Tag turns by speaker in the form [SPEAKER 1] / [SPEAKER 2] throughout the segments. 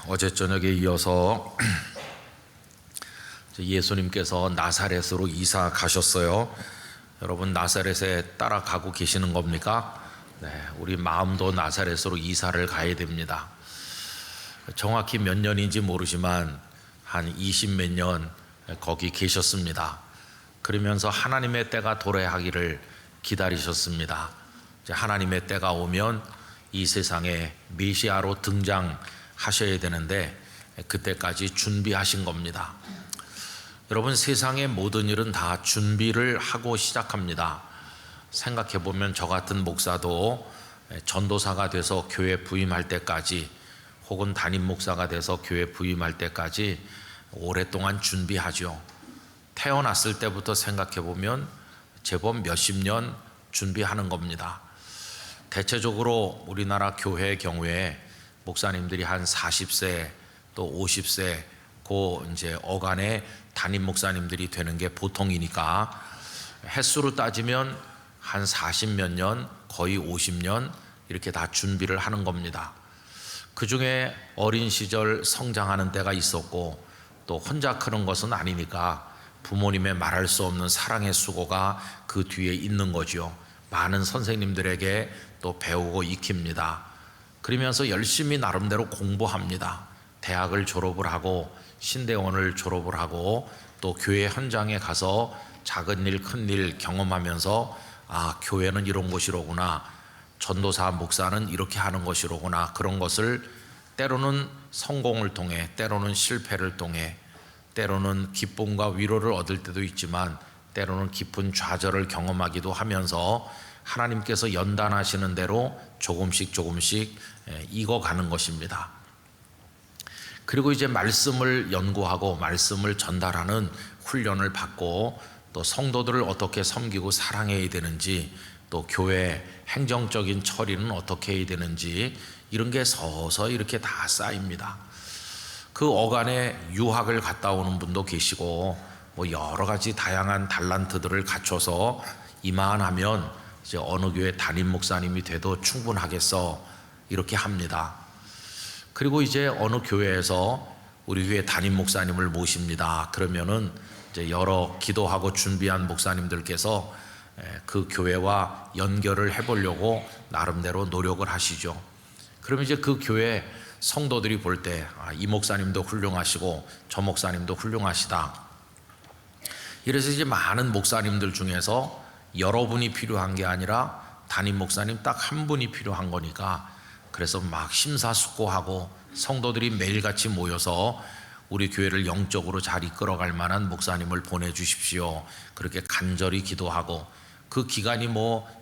[SPEAKER 1] 어제 저녁에 이어서 예수님께서 나사렛으로 이사 가셨어요. 여러분, 나사렛에 따라가고 계시는 겁니까? 네, 우리 마음도 나사렛으로 이사를 가야 됩니다. 정확히 몇 년인지 모르지만 한 20몇 년 거기 계셨습니다. 그러면서 하나님의 때가 도래하기를 기다리셨습니다. 이제 하나님의 때가 오면 이 세상에 메시아로 등장하셔야 되는데 그때까지 준비하신 겁니다. 여러분, 세상의 모든 일은 다 준비를 하고 시작합니다. 생각해 보면 저 같은 목사도 전도사가 돼서 교회 부임할 때까지, 혹은 담임 목사가 돼서 교회 부임할 때까지 오랫동안 준비하죠. 태어났을 때부터 생각해 보면 제법 몇십 년 준비하는 겁니다. 대체적으로 우리나라 교회의 경우에 목사님들이 한 40세 또 50세 이제 어간의 담임 목사님들이 되는 게 보통이니까 횟수로 따지면 한 40몇 년, 거의 50년 이렇게 다 준비를 하는 겁니다. 그 중에 어린 시절 성장하는 때가 있었고, 또 혼자 크는 것은 아니니까 부모님의 말할 수 없는 사랑의 수고가 그 뒤에 있는 거죠. 많은 선생님들에게 또 배우고 익힙니다. 그러면서 열심히 나름대로 공부합니다. 대학을 졸업을 하고 신대원을 졸업을 하고 또 교회 현장에 가서 작은 일 큰 일 경험하면서 교회는 이런 곳이로구나, 전도사 목사는 이렇게 하는 것이로구나, 그런 것을 때로는 성공을 통해, 때로는 실패를 통해, 때로는 기쁨과 위로를 얻을 때도 있지만 때로는 깊은 좌절을 경험하기도 하면서 하나님께서 연단하시는 대로 조금씩 익어가는 것입니다. 그리고 이제 말씀을 연구하고 말씀을 전달하는 훈련을 받고, 또 성도들을 어떻게 섬기고 사랑해야 되는지, 또 교회 행정적인 처리는 어떻게 해야 되는지, 이런 게 서서히 이렇게 다 쌓입니다. 그 어간에 유학을 갔다 오는 분도 계시고, 여러 가지 다양한 달란트들을 갖춰서 이만하면 이제 어느 교회 담임 목사님이 돼도 충분하겠어, 이렇게 합니다. 그리고 이제 어느 교회에서 우리 교회 담임 목사님을 모십니다. 그러면은 이제 여러 기도하고 준비한 목사님들께서 그 교회와 연결을 해보려고 나름대로 노력을 하시죠. 그러면 이제 그 교회 성도들이 볼 때 이 목사님도 훌륭하시고 저 목사님도 훌륭하시다. 이래서 이제 많은 목사님들 중에서 여러분이 필요한 게 아니라 담임 목사님 딱 한 분이 필요한 거니까, 그래서 막 심사숙고하고 성도들이 매일같이 모여서 우리 교회를 영적으로 잘 이끌어갈 만한 목사님을 보내주십시오, 그렇게 간절히 기도하고, 그 기간이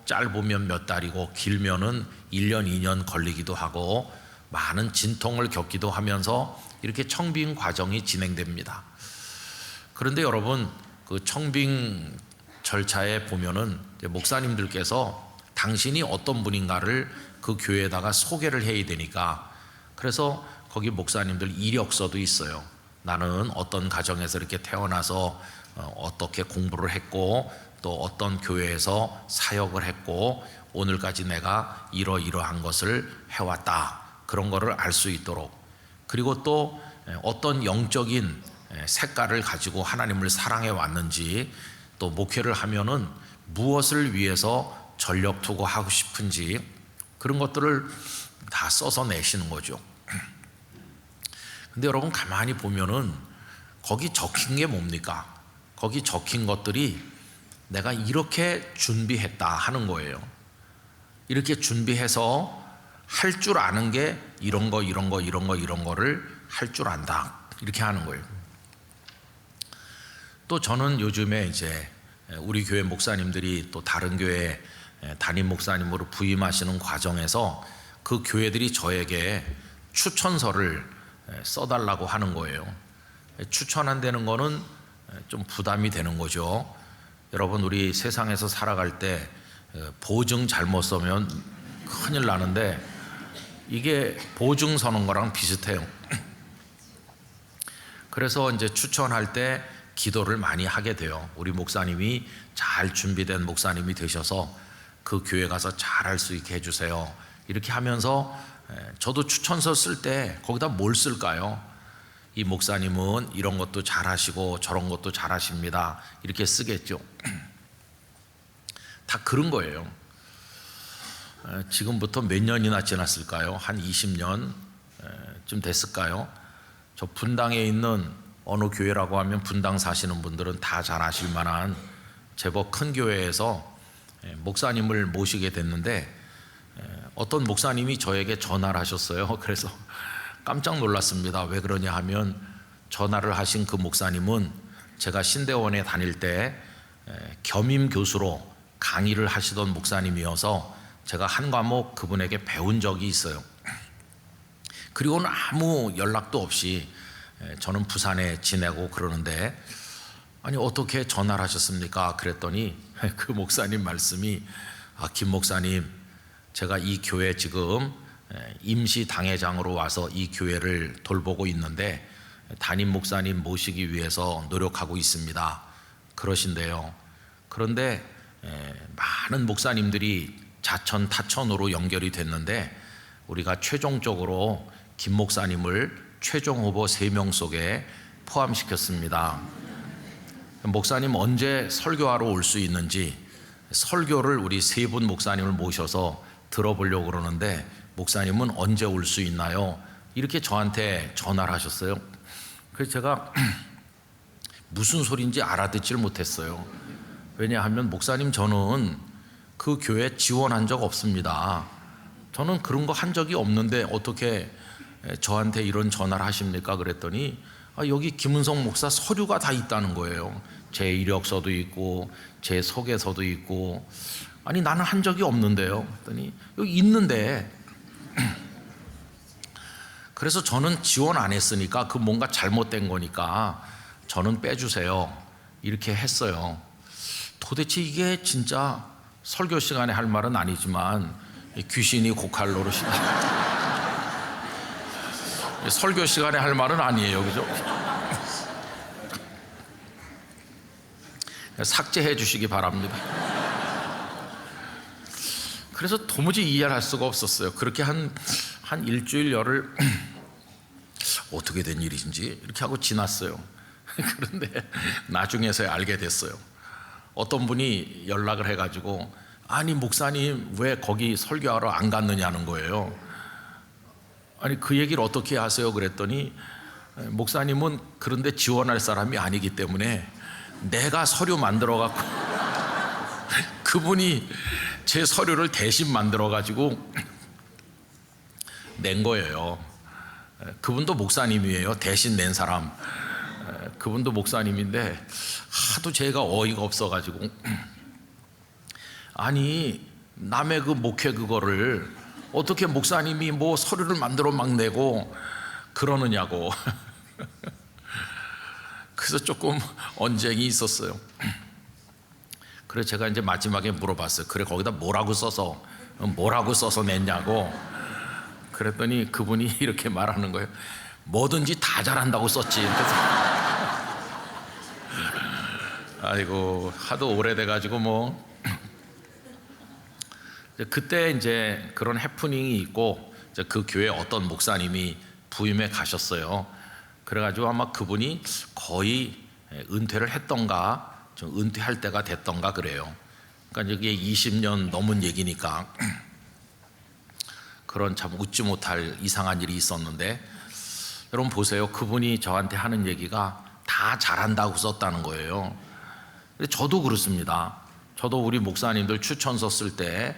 [SPEAKER 1] 짧으면 몇 달이고 길면은 1년 2년 걸리기도 하고 많은 진통을 겪기도 하면서 이렇게 청빙 과정이 진행됩니다. 그런데 여러분, 그 청빙 절차에 보면은 목사님들께서 당신이 어떤 분인가를 그 교회에다가 소개를 해야 되니까, 그래서 거기 목사님들 이력서도 있어요. 나는 어떤 가정에서 이렇게 태어나서 어떻게 공부를 했고, 또 어떤 교회에서 사역을 했고, 오늘까지 내가 이러이러한 것을 해왔다, 그런 거를 알 수 있도록, 그리고 또 어떤 영적인 색깔을 가지고 하나님을 사랑해 왔는지, 또 목회를 하면은 무엇을 위해서 전력 투구하고 싶은지, 그런 것들을 다 써서 내시는 거죠. 근데 여러분, 가만히 보면은 거기 적힌 게 뭡니까? 거기 적힌 것들이 내가 이렇게 준비했다 하는 거예요. 이렇게 준비해서 할 줄 아는 게 이런 거를 할 줄 안다, 이렇게 하는 거예요. 또 저는 요즘에 이제 우리 교회 목사님들이 또 다른 교회 담임 목사님으로 부임하시는 과정에서 그 교회들이 저에게 추천서를 써달라고 하는 거예요. 추천한다는 거는 좀 부담이 되는 거죠. 여러분, 우리 세상에서 살아갈 때 보증 잘못 써면 큰일 나는데, 이게 보증 서는 거랑 비슷해요. 그래서 이제 추천할 때 기도를 많이 하게 돼요. 우리 목사님이 잘 준비된 목사님이 되셔서 그 교회 가서 잘할 수 있게 해주세요. 이렇게 하면서 저도 추천서 쓸 때 거기다 뭘 쓸까요? 이 목사님은 이런 것도 잘하시고 저런 것도 잘하십니다. 이렇게 쓰겠죠. 다 그런 거예요. 지금부터 몇 년이나 지났을까요? 한 20년 좀 됐을까요? 저 분당에 있는 어느 교회라고 하면 분당 사시는 분들은 다 잘 아실 만한 제법 큰 교회에서 목사님을 모시게 됐는데 어떤 목사님이 저에게 전화를 하셨어요. 그래서 깜짝 놀랐습니다. 왜 그러냐 하면 전화를 하신 그 목사님은 제가 신대원에 다닐 때 겸임 교수로 강의를 하시던 목사님이어서 제가 한 과목 그분에게 배운 적이 있어요. 그리고는 아무 연락도 없이 저는 부산에 지내고 그러는데 아니 어떻게 전화를 하셨습니까? 그랬더니 그 목사님 말씀이 김 목사님 제가 이 교회 지금 임시 당회장으로 와서 이 교회를 돌보고 있는데 담임 목사님 모시기 위해서 노력하고 있습니다. 그러신데요. 그런데 많은 목사님들이 자천 타천으로 연결이 됐는데 우리가 최종적으로 김 목사님을 최종 후보 3명 속에 포함시켰습니다. 목사님 언제 설교하러 올 수 있는지 설교를 우리 3분 목사님을 모셔서 들어보려고 그러는데 목사님은 언제 올 수 있나요? 이렇게 저한테 전화를 하셨어요. 그래서 제가 무슨 소리인지 알아듣지를 못했어요. 왜냐하면 목사님 저는 그 교회에 지원한 적 없습니다. 저는 그런 거 한 적이 없는데 어떻게 저한테 이런 전화를 하십니까? 그랬더니 여기 김은성 목사 서류가 다 있다는 거예요. 제 이력서도 있고 제 소개서도 있고 아니 나는 한 적이 없는데요. 그랬더니 여기 있는데 그래서 저는 지원 안 했으니까 그 뭔가 잘못된 거니까 저는 빼주세요. 이렇게 했어요. 도대체 이게 진짜 설교 시간에 할 말은 아니지만 귀신이 고칼 노릇이 설교 시간에 할 말은 아니에요. 그죠? 삭제해 주시기 바랍니다. 그래서 도무지 이해를 할 수가 없었어요. 그렇게 한 일주일 열흘 어떻게 된 일인지 이렇게 하고 지났어요. 그런데 나중에서야 알게 됐어요. 어떤 분이 연락을 해가지고 아니 목사님 왜 거기 설교하러 안 갔느냐는 거예요. 아니 그 얘기를 어떻게 하세요? 그랬더니 목사님은 그런데 지원할 사람이 아니기 때문에 내가 서류 만들어 갖고 그분이 제 서류를 대신 만들어 가지고 낸 거예요. 그분도 목사님이에요. 대신 낸 사람. 그분도 목사님인데 하도 제가 어이가 없어 가지고 아니 남의 그 목회 그거를 어떻게 목사님이 뭐 서류를 만들어 막 내고 그러느냐고. 그래서 조금 언쟁이 있었어요. 그래서 제가 이제 마지막에 물어봤어요. 그래 거기다 뭐라고 써서 냈냐고. 그랬더니 그분이 이렇게 말하는 거예요. 뭐든지 다 잘한다고 썼지. 아이고 하도 오래돼 가지고 뭐 그때 이제 그런 해프닝이 있고 그 교회 어떤 목사님이 부임해 가셨어요. 그래가지고 아마 그분이 거의 은퇴를 했던가 좀 은퇴할 때가 됐던가 그래요. 그러니까 이게 20년 넘은 얘기니까 그런 참 웃지 못할 이상한 일이 있었는데 여러분 보세요. 그분이 저한테 하는 얘기가 다 잘한다고 썼다는 거예요. 근데 저도 그렇습니다. 저도 우리 목사님들 추천서 쓸 때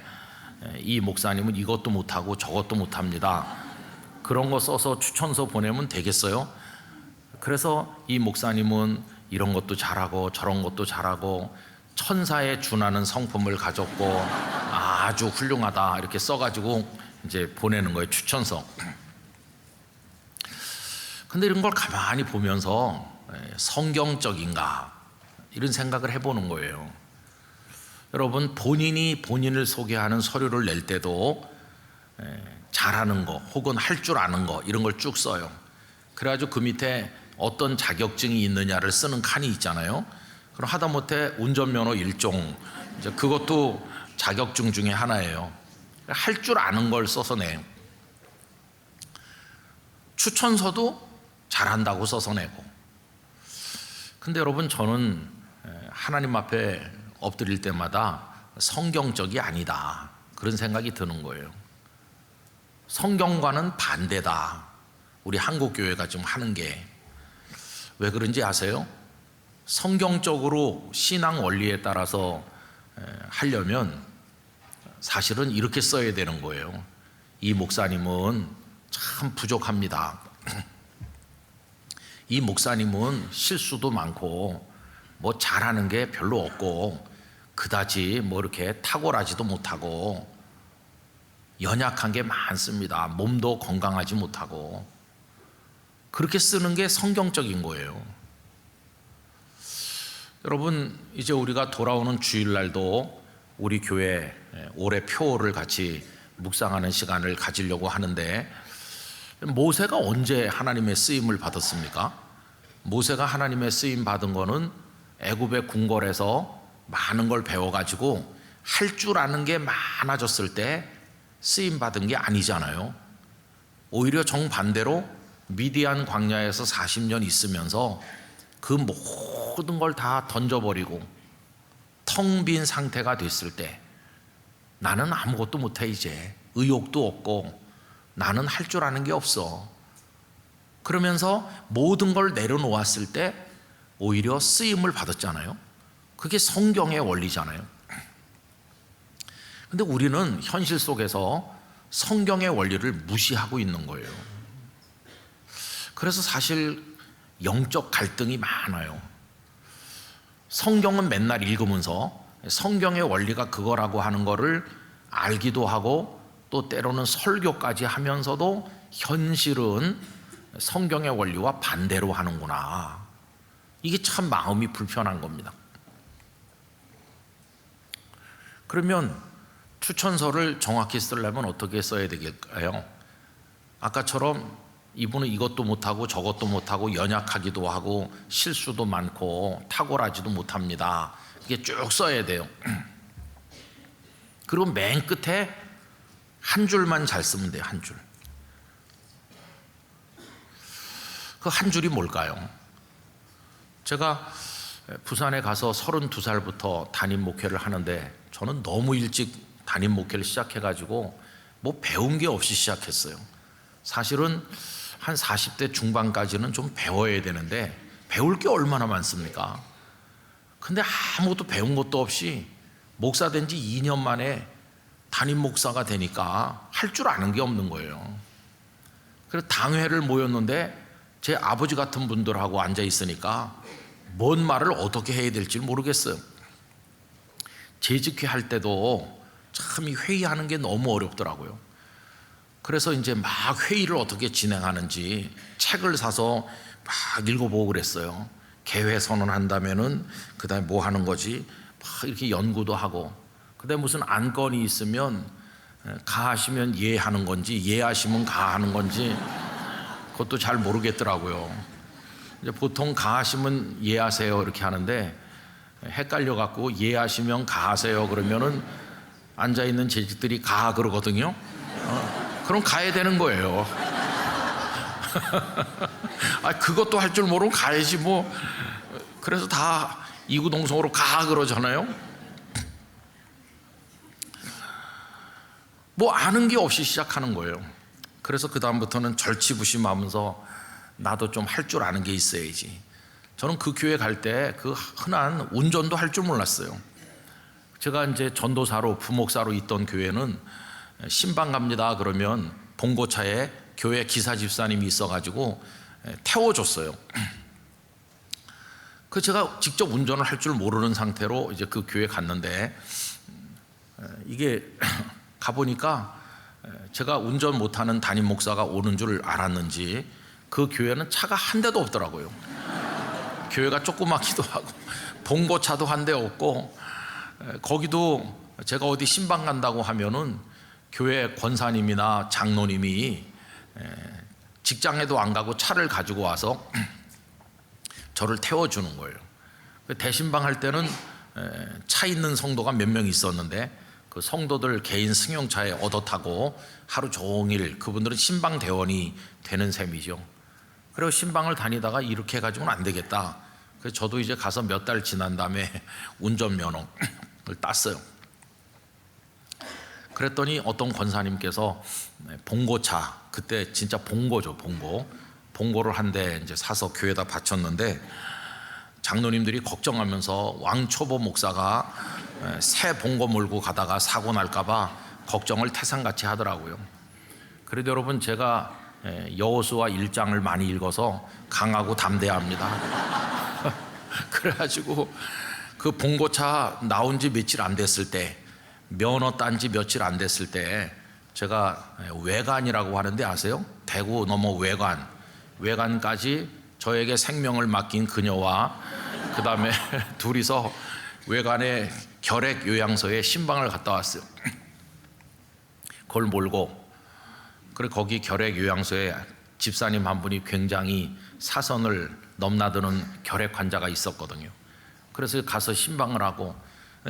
[SPEAKER 1] 이 목사님은 이것도 못하고 저것도 못합니다. 그런 거 써서 추천서 보내면 되겠어요? 그래서 이 목사님은 이런 것도 잘하고 저런 것도 잘하고 천사에 준하는 성품을 가졌고 아주 훌륭하다 이렇게 써가지고 이제 보내는 거예요. 추천서. 근데 이런 걸 가만히 보면서 성경적인가 이런 생각을 해보는 거예요. 여러분 본인이 본인을 소개하는 서류를 낼 때도 잘하는 거 혹은 할 줄 아는 거 이런 걸 쭉 써요. 그래가지고 그 밑에 어떤 자격증이 있느냐를 쓰는 칸이 있잖아요. 그럼 하다못해 운전면허 1종 이제 그것도 자격증 중에 하나예요. 할 줄 아는 걸 써서 내요. 추천서도 잘한다고 써서 내고. 근데 여러분, 저는 하나님 앞에 엎드릴 때마다 성경적이 아니다, 그런 생각이 드는 거예요. 성경과는 반대다, 우리 한국교회가 지금 하는 게. 왜 그런지 아세요? 성경적으로 신앙 원리에 따라서 하려면 사실은 이렇게 써야 되는 거예요. 이 목사님은 참 부족합니다. 이 목사님은 실수도 많고 뭐 잘하는 게 별로 없고 그다지 뭐 이렇게 탁월하지도 못하고 연약한 게 많습니다. 몸도 건강하지 못하고. 그렇게 쓰는 게 성경적인 거예요. 여러분, 이제 우리가 돌아오는 주일날도 우리 교회 올해 표를 같이 묵상하는 시간을 가지려고 하는데, 모세가 언제 하나님의 쓰임을 받았습니까? 모세가 하나님의 쓰임 받은 거는 애굽의 궁궐에서 많은 걸 배워가지고 할 줄 아는 게 많아졌을 때 쓰임 받은 게 아니잖아요. 오히려 정반대로 미디안 광야에서 40년 있으면서 그 모든 걸 다 던져버리고 텅 빈 상태가 됐을 때, 나는 아무것도 못해, 이제 의욕도 없고 나는 할 줄 아는 게 없어, 그러면서 모든 걸 내려놓았을 때 오히려 쓰임을 받았잖아요. 그게 성경의 원리잖아요. 근데 우리는 현실 속에서 성경의 원리를 무시하고 있는 거예요. 그래서 사실 영적 갈등이 많아요. 성경은 맨날 읽으면서 성경의 원리가 그거라고 하는 거를 알기도 하고 또 때로는 설교까지 하면서도 현실은 성경의 원리와 반대로 하는구나. 이게 참 마음이 불편한 겁니다. 그러면 추천서를 정확히 쓰려면 어떻게 써야 되겠까요? 아까처럼 이분은 이것도 못하고 저것도 못하고 연약하기도 하고 실수도 많고 탁월하지도 못합니다, 이게 쭉 써야 돼요. 그리고 맨 끝에 한 줄만 잘 쓰면 돼요. 한 줄. 그 한 줄이 뭘까요? 제가 부산에 가서 32살부터 담임 목회를 하는데, 저는 너무 일찍 담임 목회를 시작해가지고 뭐 배운 게 없이 시작했어요. 사실은 한 40대 중반까지는 좀 배워야 되는데 배울 게 얼마나 많습니까? 근데 아무것도 배운 것도 없이 목사 된 지 2년 만에 담임 목사가 되니까 할 줄 아는 게 없는 거예요. 그래서 당회를 모였는데 제 아버지 같은 분들하고 앉아 있으니까 뭔 말을 어떻게 해야 될지 모르겠어요. 재직회 할 때도 참 이 회의하는 게 너무 어렵더라고요. 그래서 이제 막 회의를 어떻게 진행하는지 책을 사서 막 읽어보고 그랬어요. 개회 선언한다면은 그다음에 뭐 하는 거지, 막 이렇게 연구도 하고, 그다음에 무슨 안건이 있으면 가하시면 예하는 건지 예하시면 가하는 건지 그것도 잘 모르겠더라고요. 이제 보통 가하시면 예하세요 이렇게 하는데 헷갈려 갖고 예하시면 가하세요 그러면은 앉아 있는 재직들이 가 그러거든요. 그럼 가야 되는 거예요. 그것도 할 줄 모르면 가야지 뭐. 그래서 다 이구동성으로 가 그러잖아요. 뭐 아는 게 없이 시작하는 거예요. 그래서 그 다음부터는 절치부심하면서 나도 좀 할 줄 아는 게 있어야지. 저는 그 교회 갈 때 그 흔한 운전도 할 줄 몰랐어요. 제가 이제 전도사로 부목사로 있던 교회는 신방 갑니다 그러면 봉고차에 교회 기사 집사님이 있어가지고 태워줬어요. 그 제가 직접 운전을 할 줄 모르는 상태로 이제 그 교회 갔는데, 이게 가보니까 제가 운전 못하는 담임 목사가 오는 줄 알았는지 그 교회는 차가 한 대도 없더라고요. 교회가 조그맣기도 하고 봉고차도 한 대 없고, 거기도 제가 어디 신방 간다고 하면은 교회 권사님이나 장로님이 직장에도 안 가고 차를 가지고 와서 저를 태워주는 거예요. 대신방 할 때는 차 있는 성도가 몇 명 있었는데 그 성도들 개인 승용차에 얻어 타고 하루 종일 그분들은 신방 대원이 되는 셈이죠. 그리고 신방을 다니다가 이렇게 해가지고는 안 되겠다. 그래서 저도 이제 가서 몇 달 지난 다음에 운전면허를 땄어요. 그랬더니 어떤 권사님께서 봉고차, 그때 진짜 봉고죠, 봉고를 한 대 이제 사서 교회에다 바쳤는데, 장로님들이 걱정하면서 왕초보 목사가 새 봉고 몰고 가다가 사고 날까봐 걱정을 태산같이 하더라고요. 그래도 여러분, 제가 여호수아 1장을 많이 읽어서 강하고 담대합니다. 그래가지고 그 봉고차 나온 지 며칠 안 됐을 때, 면허 딴 지 며칠 안 됐을 때, 제가 외관이라고 하는데 아세요? 대구 넘어 외관까지 저에게 생명을 맡긴 그녀와 그 다음에 둘이서 외관의 결핵 요양소에 신방을 갔다 왔어요. 그걸 몰고, 그리고 거기 결핵 요양소에 집사님 한 분이 굉장히 사선을 넘나드는 결핵 환자가 있었거든요. 그래서 가서 신방을 하고,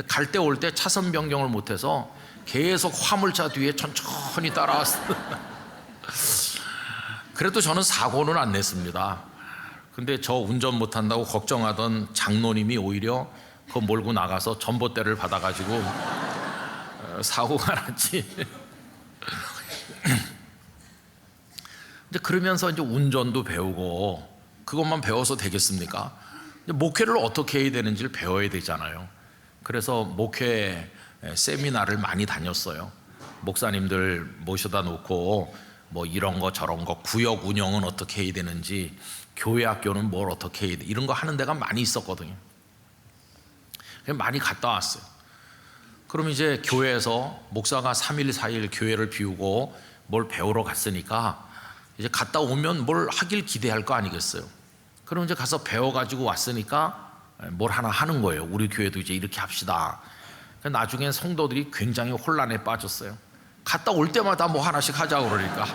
[SPEAKER 1] 갈 때 올 때 차선 변경을 못해서 계속 화물차 뒤에 천천히 따라왔어요. 그래도 저는 사고는 안 냈습니다. 근데 저 운전 못한다고 걱정하던 장로님이 오히려 그거 몰고 나가서 전봇대를 받아가지고 사고가 났지. 근데 그러면서 이제 운전도 배우고, 그것만 배워서 되겠습니까? 목회를 어떻게 해야 되는지를 배워야 되잖아요. 그래서 목회 세미나를 많이 다녔어요. 목사님들 모셔다 놓고 뭐 이런 거 저런 거, 구역 운영은 어떻게 해야 되는지, 교회 학교는 뭘 어떻게 해야 돼, 이런 거 하는 데가 많이 있었거든요. 많이 갔다 왔어요. 그럼 이제 교회에서 목사가 3일 4일 교회를 비우고 뭘 배우러 갔으니까 이제 갔다 오면 뭘 하길 기대할 거 아니겠어요. 그럼 이제 가서 배워가지고 왔으니까 뭘 하나 하는 거예요. 우리 교회도 이제 이렇게 합시다. 나중엔 성도들이 굉장히 혼란에 빠졌어요. 갔다 올 때마다 뭐 하나씩 하자고 그러니까.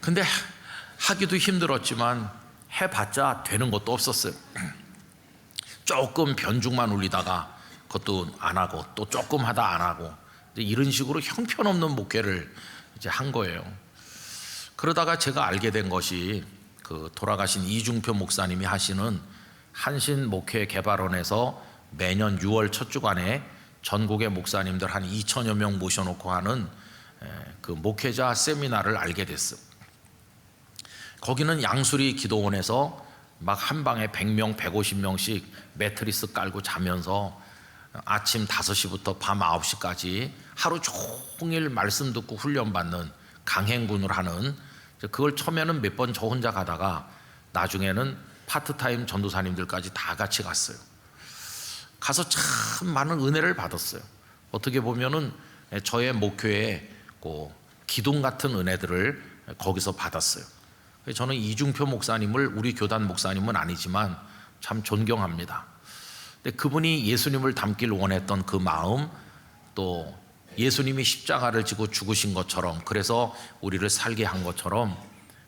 [SPEAKER 1] 근데 하기도 힘들었지만 해봤자 되는 것도 없었어요. 조금 변죽만 울리다가 그것도 안 하고, 또 조금 하다 안 하고, 이런 식으로 형편없는 목회를 이제 한 거예요. 그러다가 제가 알게 된 것이, 그 돌아가신 이중표 목사님이 하시는 한신 목회 개발원에서 매년 6월 첫 주간에 전국의 목사님들 한 2천여 명 모셔놓고 하는 그 목회자 세미나를 알게 됐어요. 거기는 양수리 기도원에서 막 한 방에 100명, 150명씩 매트리스 깔고 자면서 아침 5시부터 밤 9시까지 하루 종일 말씀 듣고 훈련받는 강행군을 하는, 그걸 처음에는 몇 번 저 혼자 가다가 나중에는 파트타임 전도사님들까지 다 같이 갔어요. 가서 참 많은 은혜를 받았어요. 어떻게 보면은 저의 목회에 그 기둥 같은 은혜들을 거기서 받았어요. 저는 이중표 목사님을, 우리 교단 목사님은 아니지만 참 존경합니다. 근데 그분이 예수님을 닮길 원했던 그 마음, 또 예수님이 십자가를 지고 죽으신 것처럼, 그래서 우리를 살게 한 것처럼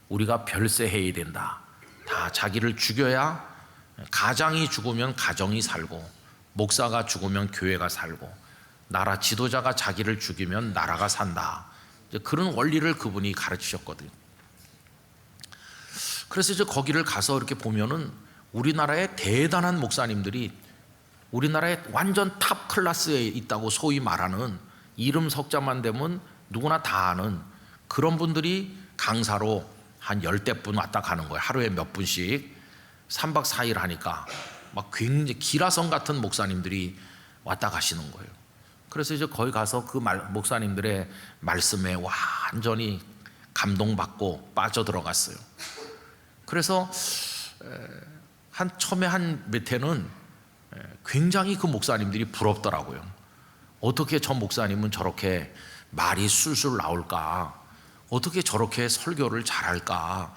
[SPEAKER 1] 우리가 별세해야 된다. 다 자기를 죽여야, 가장이 죽으면 가정이 살고, 목사가 죽으면 교회가 살고, 나라 지도자가 자기를 죽이면 나라가 산다. 그런 원리를 그분이 가르치셨거든요. 그래서 이제 거기를 가서 이렇게 보면은 우리나라의 대단한 목사님들이, 우리나라의 완전 탑 클래스에 있다고 소위 말하는, 이름 석자만 되면 누구나 다 아는 그런 분들이 강사로 한 10대분 왔다 가는 거예요. 하루에 몇 분씩 3박 4일 하니까 막 굉장히 기라성 같은 목사님들이 왔다 가시는 거예요. 그래서 이제 거기 가서 그 목사님들의 말씀에 완전히 감동받고 빠져들어갔어요. 그래서 처음에 한 몇 해는 굉장히 그 목사님들이 부럽더라고요. 어떻게 저 목사님은 저렇게 말이 술술 나올까? 어떻게 저렇게 설교를 잘할까?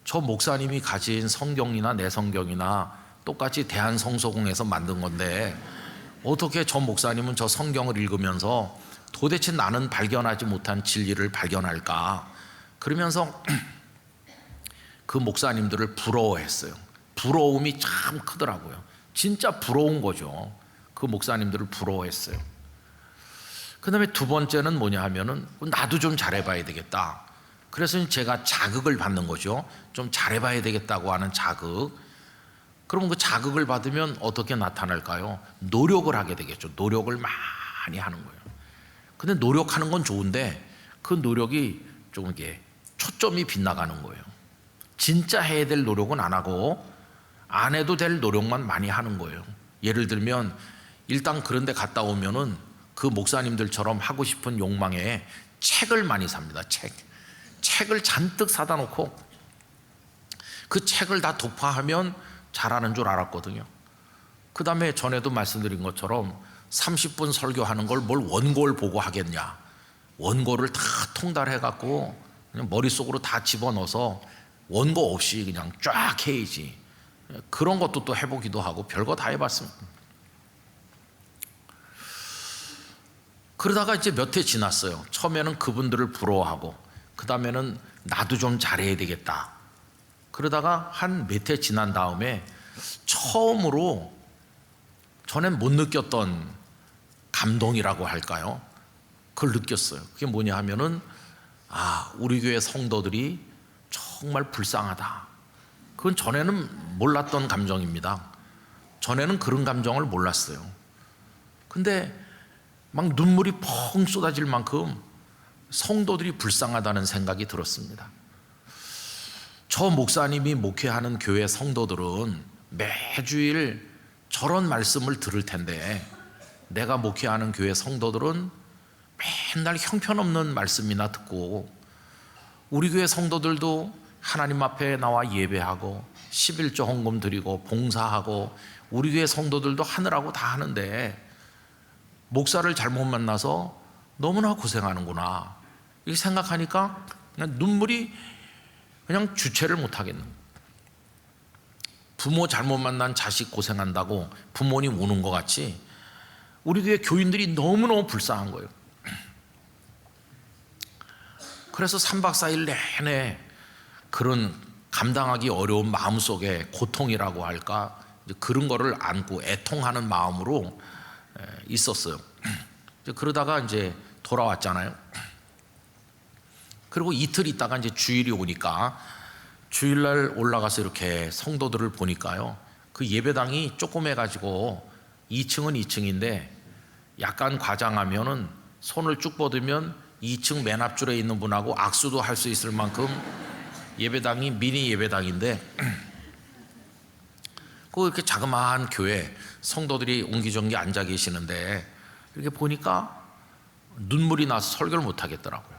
[SPEAKER 1] 저 목사님이 가진 성경이나 내 성경이나 똑같이 대한성서공에서 만든 건데 어떻게 저 목사님은 저 성경을 읽으면서 도대체 나는 발견하지 못한 진리를 발견할까? 그러면서 그 목사님들을 부러워했어요. 부러움이 참 크더라고요. 진짜 부러운 거죠. 그 목사님들을 부러워했어요. 그다음에 두 번째는 뭐냐 하면은 나도 좀 잘해봐야 되겠다. 그래서 제가 자극을 받는 거죠. 좀 잘해봐야 되겠다고 하는 자극. 그러면 그 자극을 받으면 어떻게 나타날까요? 노력을 하게 되겠죠. 노력을 많이 하는 거예요. 근데 노력하는 건 좋은데 그 노력이 좀 이렇게 초점이 빗나가는 거예요. 진짜 해야 될 노력은 안 하고 안 해도 될 노력만 많이 하는 거예요. 예를 들면 일단 그런 데 갔다 오면은 그 목사님들처럼 하고 싶은 욕망에 책을 많이 삽니다. 책을 잔뜩 사다 놓고 그 책을 다 독파하면 잘하는 줄 알았거든요. 그 다음에 전에도 말씀드린 것처럼 30분 설교하는 걸 뭘 원고를 보고 하겠냐. 원고를 다 통달해 갖고 그냥 머릿속으로 다 집어넣어서 원고 없이 그냥 쫙 해야지. 그런 것도 또 해보기도 하고 별거 다 해봤습니다. 그러다가 이제 몇 해 지났어요. 처음에는 그분들을 부러워하고 그 다음에는 나도 좀 잘해야 되겠다. 그러다가 한 몇 해 지난 다음에 처음으로 전엔 못 느꼈던 감동이라고 할까요? 그걸 느꼈어요. 그게 뭐냐 하면은 우리 교회 성도들이 정말 불쌍하다. 그건 전에는 몰랐던 감정입니다. 전에는 그런 감정을 몰랐어요. 근데 막 눈물이 펑 쏟아질 만큼 성도들이 불쌍하다는 생각이 들었습니다. 저 목사님이 목회하는 교회 성도들은 매주일 저런 말씀을 들을 텐데 내가 목회하는 교회 성도들은 맨날 형편없는 말씀이나 듣고 우리 교회 성도들도 하나님 앞에 나와 예배하고 11조 헌금 드리고 봉사하고 우리 교회 성도들도 하느라고 다 하는데 목사를 잘못 만나서 너무나 고생하는구나 이렇게 생각하니까 그냥 눈물이 그냥 주체를 못하겠는 거예요. 부모 잘못 만난 자식 고생한다고 부모님 우는 것 같이 우리 교회 교인들이 너무너무 불쌍한 거예요. 그래서 3박 4일 내내 그런 감당하기 어려운 마음속에 고통이라고 할까 그런 거를 안고 애통하는 마음으로 있었어요. 그러다가 이제 돌아왔잖아요. 그리고 이틀 있다가 이제 주일이 오니까 주일날 올라가서 이렇게 성도들을 보니까요. 그 예배당이 조그매가지고 2층은 2층인데 약간 과장하면은 손을 쭉 뻗으면 2층 맨 앞줄에 있는 분하고 악수도 할 수 있을 만큼 예배당이 미니 예배당인데 그 이렇게 자그마한 교회 성도들이 옹기종기 앉아 계시는데 이렇게 보니까 눈물이 나서 설교를 못 하겠더라고요.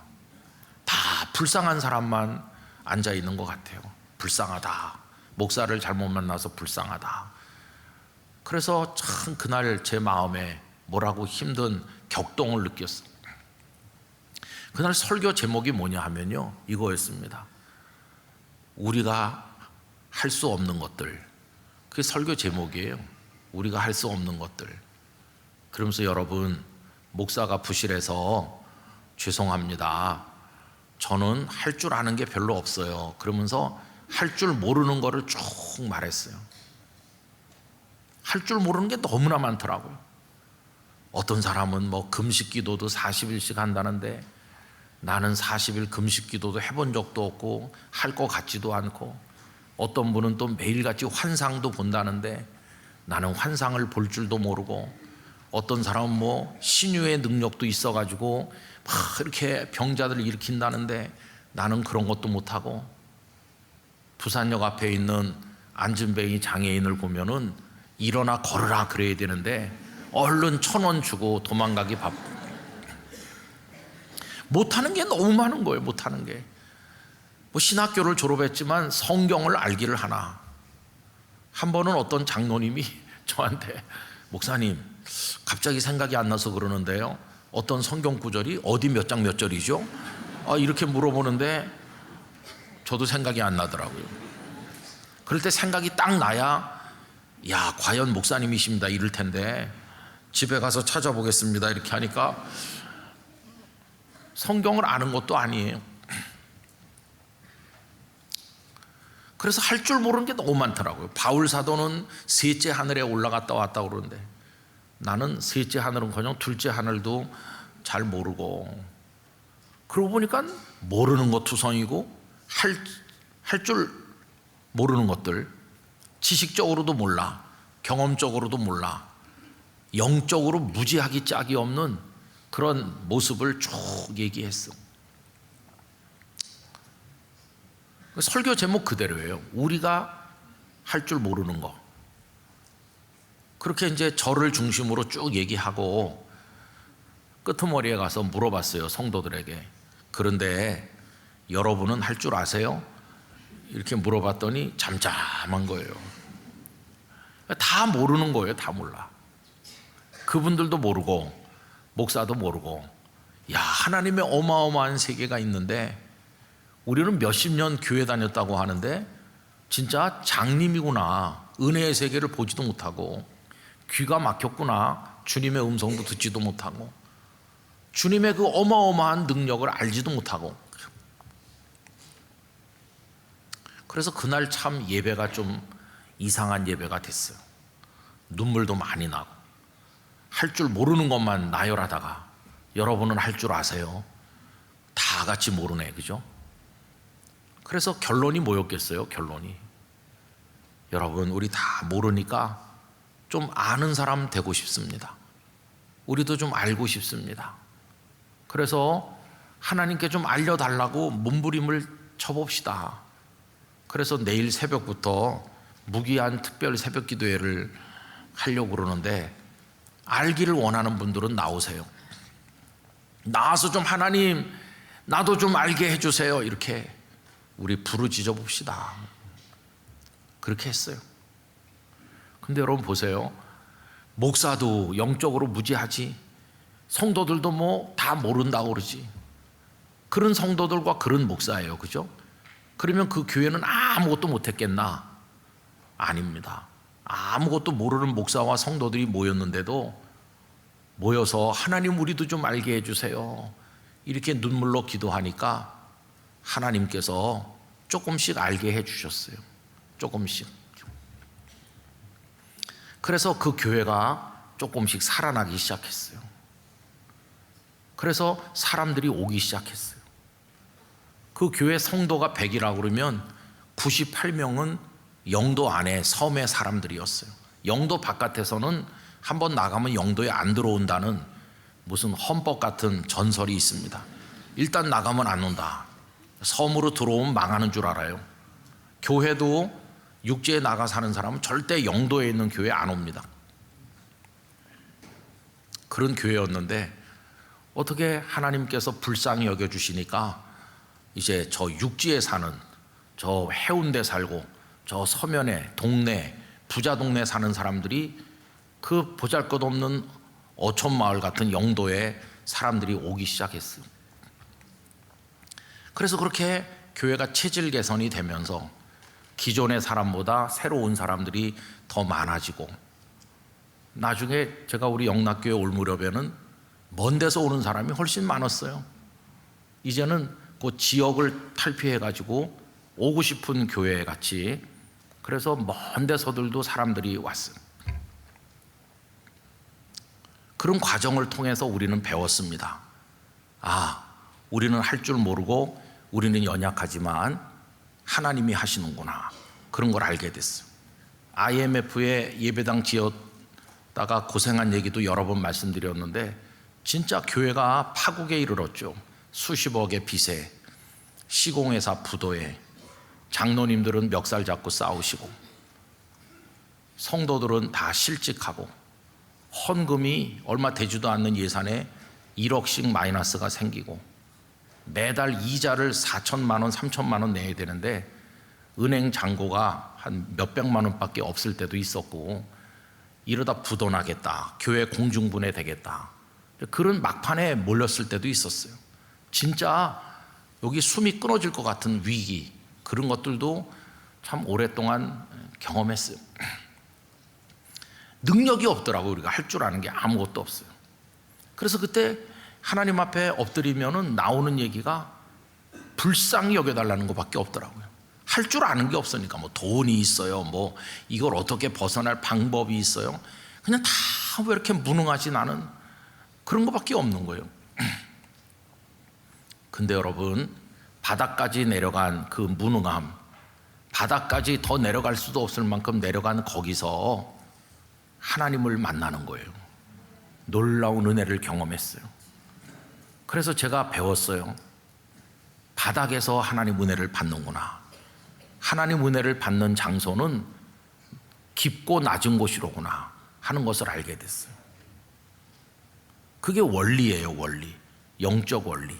[SPEAKER 1] 다 불쌍한 사람만 앉아 있는 것 같아요. 불쌍하다. 목사를 잘못 만나서 불쌍하다. 그래서 참 그날 제 마음에 뭐라고 힘든 격동을 느꼈어요. 그날 설교 제목이 뭐냐 하면요. 이거였습니다. 우리가 할 수 없는 것들. 그게 설교 제목이에요. 우리가 할 수 없는 것들. 그러면서 여러분, 목사가 부실해서 죄송합니다. 저는 할 줄 아는 게 별로 없어요. 그러면서 할 줄 모르는 거를 쭉 말했어요. 할 줄 모르는 게 너무나 많더라고요. 어떤 사람은 뭐 금식 기도도 40일씩 한다는데 나는 40일 금식 기도도 해본 적도 없고 할 것 같지도 않고, 어떤 분은 또 매일같이 환상도 본다는데 나는 환상을 볼 줄도 모르고, 어떤 사람은 뭐 신유의 능력도 있어가지고 막 이렇게 병자들을 일으킨다는데 나는 그런 것도 못하고, 부산역 앞에 있는 안진뱅이 장애인을 보면은 일어나 걸으라 그래야 되는데 얼른 1,000원 주고 도망가기 바빠. 못하는 게 너무 많은 거예요. 못하는 게. 뭐 신학교를 졸업했지만 성경을 알기를 하나. 한 번은 어떤 장로님이 저한테, 목사님 갑자기 생각이 안 나서 그러는데요, 어떤 성경 구절이 어디 몇 장 몇 절이죠? 이렇게 물어보는데 저도 생각이 안 나더라고요. 그럴 때 생각이 딱 나야 야 과연 목사님이십니다 이럴 텐데, 집에 가서 찾아보겠습니다 이렇게 하니까 성경을 아는 것도 아니에요. 그래서 할 줄 모르는 게 너무 많더라고요. 바울 사도는 셋째 하늘에 올라갔다 왔다 그러는데 나는 셋째 하늘은커녕 둘째 하늘도 잘 모르고, 그러고 보니까 모르는 것 투성이고 할 줄 모르는 것들, 지식적으로도 몰라, 경험적으로도 몰라, 영적으로 무지하기 짝이 없는 그런 모습을 쭉 얘기했어. 설교 제목 그대로예요. 우리가 할 줄 모르는 거. 그렇게 이제 저를 중심으로 쭉 얘기하고 끄트머리에 가서 물어봤어요, 성도들에게. 그런데 여러분은 할 줄 아세요? 이렇게 물어봤더니 잠잠한 거예요. 다 모르는 거예요. 다 몰라. 그분들도 모르고 목사도 모르고, 야, 하나님의 어마어마한 세계가 있는데 우리는 몇십 년 교회 다녔다고 하는데 진짜 장님이구나, 은혜의 세계를 보지도 못하고, 귀가 막혔구나, 주님의 음성도 듣지도 못하고, 주님의 그 어마어마한 능력을 알지도 못하고. 그래서 그날 참 예배가 좀 이상한 예배가 됐어요. 눈물도 많이 나고, 할 줄 모르는 것만 나열하다가 여러분은 할 줄 아세요? 다 같이 모르네, 그죠? 그래서 결론이 뭐였겠어요? 결론이, 여러분, 우리 다 모르니까 좀 아는 사람 되고 싶습니다. 우리도 좀 알고 싶습니다. 그래서 하나님께 좀 알려달라고 몸부림을 쳐봅시다. 그래서 내일 새벽부터 무기한 특별 새벽 기도회를 하려고 그러는데, 알기를 원하는 분들은 나오세요. 나와서 좀 하나님, 나도 좀 알게 해주세요, 이렇게 우리 부르짖어 봅시다. 그렇게 했어요. 근데 여러분 보세요. 목사도 영적으로 무지하지, 성도들도 뭐 다 모른다고 그러지. 그런 성도들과 그런 목사예요, 그죠? 그러면 그 교회는 아무것도 못했겠나? 아닙니다. 아무것도 모르는 목사와 성도들이 모였는데도 모여서 하나님, 우리도 좀 알게 해주세요, 이렇게 눈물로 기도하니까 하나님께서 조금씩 알게 해주셨어요. 조금씩. 그래서 그 교회가 조금씩 살아나기 시작했어요. 그래서 사람들이 오기 시작했어요. 그 교회 성도가 100이라고 그러면 98명은 영도 안에 섬의 사람들이었어요. 영도 바깥에서는 한번 나가면 영도에 안 들어온다는 무슨 헌법 같은 전설이 있습니다. 일단 나가면 안 온다. 섬으로 들어오면 망하는 줄 알아요. 교회도 육지에 나가 사는 사람은 절대 영도에 있는 교회에 안 옵니다. 그런 교회였는데 어떻게 하나님께서 불쌍히 여겨주시니까 이제 저 육지에 사는, 저 해운대 살고 저 서면에 동네, 부자 동네 사는 사람들이 그 보잘것없는 어촌마을 같은 영도에 사람들이 오기 시작했어요. 그래서 그렇게 교회가 체질 개선이 되면서 기존의 사람보다 새로 온 사람들이 더 많아지고, 나중에 제가 우리 영락교회 올 무렵에는 먼 데서 오는 사람이 훨씬 많았어요. 이제는 그 지역을 탈피해가지고 오고 싶은 교회 같이, 그래서 먼 데서들도 사람들이 왔어요. 그런 과정을 통해서 우리는 배웠습니다. 아, 우리는 할 줄 모르고 우리는 연약하지만 하나님이 하시는구나, 그런 걸 알게 됐어요. IMF에 예배당 지었다가 고생한 얘기도 여러 번 말씀드렸는데, 진짜 교회가 파국에 이르렀죠. 수십억의 빚에, 시공회사 부도에, 장로님들은 멱살 잡고 싸우시고, 성도들은 다 실직하고, 헌금이 얼마 되지도 않는 예산에 1억씩 마이너스가 생기고, 매달 이자를 4천만 원, 3천만 원 내야 되는데 은행 잔고가 한 몇백만 원밖에 없을 때도 있었고, 이러다 부도 나겠다, 교회 공중분해 되겠다, 그런 막판에 몰렸을 때도 있었어요. 진짜 여기 숨이 끊어질 것 같은 위기, 그런 것들도 참 오랫동안 경험했어요. 능력이 없더라고요. 우리가 할 줄 아는 게 아무것도 없어요. 그래서 그때 하나님 앞에 엎드리면은 나오는 얘기가 불쌍히 여겨달라는 것밖에 없더라고요. 할 줄 아는 게 없으니까, 뭐 돈이 있어요, 뭐 이걸 어떻게 벗어날 방법이 있어요, 그냥 다 왜 이렇게 무능하지 나는, 그런 것밖에 없는 거예요. 근데 여러분, 바닥까지 내려간 그 무능함, 바닥까지 더 내려갈 수도 없을 만큼 내려간 거기서 하나님을 만나는 거예요. 놀라운 은혜를 경험했어요. 그래서 제가 배웠어요. 바닥에서 하나님 은혜를 받는구나. 하나님 은혜를 받는 장소는 깊고 낮은 곳이로구나 하는 것을 알게 됐어요. 그게 원리예요, 원리. 영적 원리.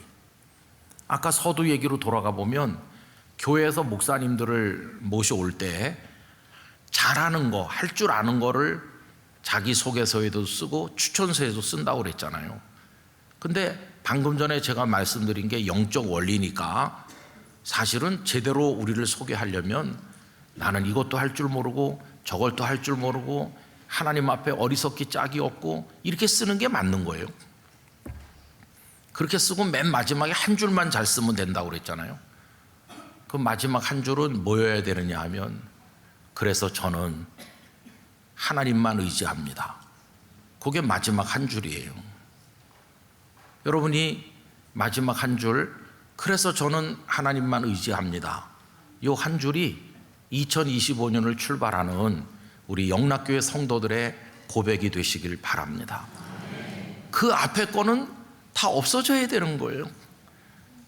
[SPEAKER 1] 아까 서두 얘기로 돌아가 보면 교회에서 목사님들을 모셔올 때 잘하는 거, 할 줄 아는 거를 자기 소개서에도 쓰고 추천서에도 쓴다고 그랬잖아요. 근데 방금 전에 제가 말씀드린 게 영적 원리니까 사실은 제대로 우리를 소개하려면 나는 이것도 할 줄 모르고 저걸 또 할 줄 모르고 하나님 앞에 어리석기 짝이 없고 이렇게 쓰는 게 맞는 거예요. 그렇게 쓰고 맨 마지막에 한 줄만 잘 쓰면 된다고 그랬잖아요. 그 마지막 한 줄은 뭐여야 되느냐 하면 그래서 저는 하나님만 의지합니다. 그게 마지막 한 줄이에요. 여러분이 마지막 한 줄, 그래서 저는 하나님만 의지합니다. 이 한 줄이 2025년을 출발하는 우리 영락교회 성도들의 고백이 되시길 바랍니다. 그 앞에 거는 다 없어져야 되는 거예요.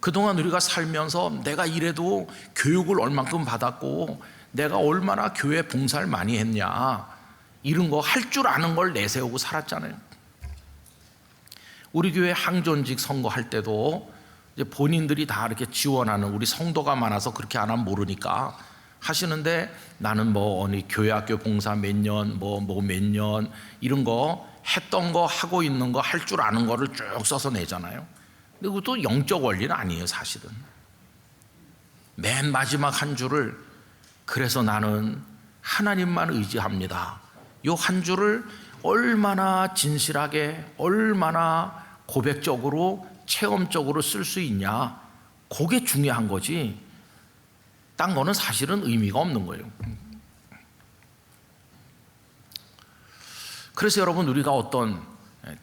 [SPEAKER 1] 그동안 우리가 살면서 내가 이래도 교육을 얼만큼 받았고 내가 얼마나 교회 봉사를 많이 했냐, 이런 거 할 줄 아는 걸 내세우고 살았잖아요. 우리 교회 항전직 선거할 때도 이제 본인들이 다 이렇게 지원하는, 우리 성도가 많아서 그렇게 안 하면 모르니까 하시는데, 나는 뭐 어느 교회학교 봉사 몇 년, 뭐 몇 년 이런 거 했던 거 하고 있는 거 할 줄 아는 거를 쭉 써서 내잖아요. 근데 그것도 영적 원리는 아니에요, 사실은. 맨 마지막 한 줄을 그래서 나는 하나님만 의지합니다. 요 한 줄을 얼마나 진실하게, 얼마나 고백적으로, 체험적으로 쓸 수 있냐, 그게 중요한 거지. 딴 거는 사실은 의미가 없는 거예요. 그래서 여러분, 우리가 어떤